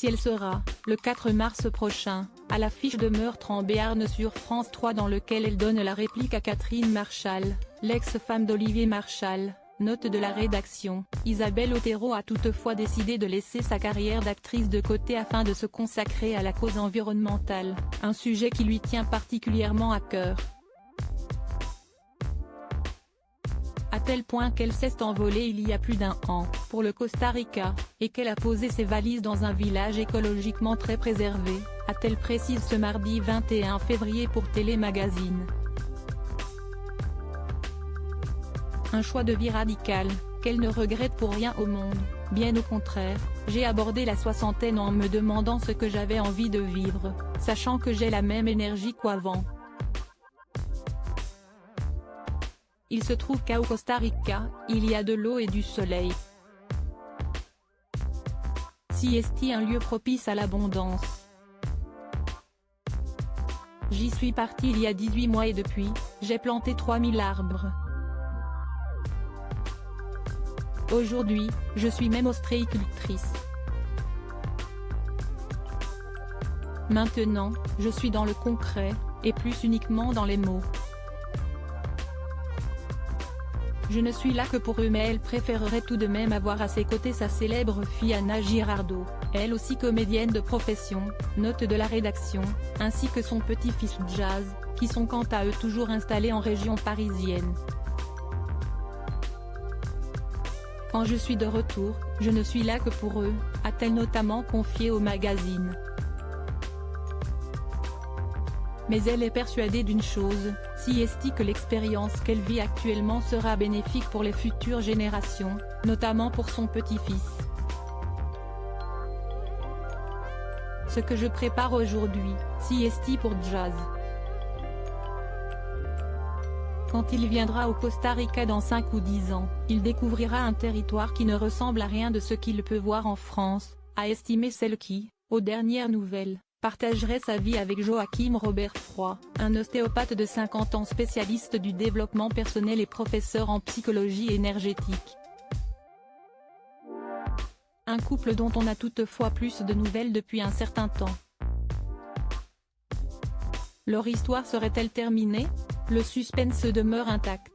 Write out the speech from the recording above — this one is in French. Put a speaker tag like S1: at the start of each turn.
S1: si elle sera, le 4 mars prochain, à l'affiche de Meurtre en Béarn sur France 3 dans lequel elle donne la réplique à Catherine Marchal, l'ex-femme d'Olivier Marchal. Note de la rédaction, Isabelle Otero a toutefois décidé de laisser sa carrière d'actrice de côté afin de se consacrer à la cause environnementale, un sujet qui lui tient particulièrement à cœur. À tel point qu'elle s'est envolée il y a plus d'un an, pour le Costa Rica, et qu'elle a posé ses valises dans un village écologiquement très préservé, a-t-elle précise ce mardi 21 février pour Télé Magazine. Un choix de vie radical, qu'elle ne regrette pour rien au monde, bien au contraire. J'ai abordé la soixantaine en me demandant ce que j'avais envie de vivre, sachant que j'ai la même énergie qu'avant. Il se trouve qu'au Costa Rica, il y a de l'eau et du soleil. Siesti, un lieu propice à l'abondance. J'y suis partie il y a 18 mois et depuis, j'ai planté 3000 arbres. Aujourd'hui, je suis même ostréicultrice. Maintenant, je suis dans le concret, et plus uniquement dans les mots. Je ne suis là que pour eux, mais elle préférerait tout de même avoir à ses côtés sa célèbre fille Anna Girardot, elle aussi comédienne de profession, note de la rédaction, ainsi que son petit-fils Jazz, qui sont quant à eux toujours installés en région parisienne. Quand je suis de retour, je ne suis là que pour eux, a-t-elle notamment confié au magazine. Mais elle est persuadée d'une chose, Siesti, que l'expérience qu'elle vit actuellement sera bénéfique pour les futures générations, notamment pour son petit-fils. Ce que je prépare aujourd'hui, Siesti pour Jazz. Quand il viendra au Costa Rica dans 5 ou 10 ans, il découvrira un territoire qui ne ressemble à rien de ce qu'il peut voir en France, a estimé celle qui, aux dernières nouvelles, partagerait sa vie avec Joachim Robert Froid, un ostéopathe de 50 ans spécialiste du développement personnel et professeur en psychologie énergétique. Un couple dont on a toutefois plus de nouvelles depuis un certain temps. Leur histoire serait-elle terminée ? Le suspense demeure intact.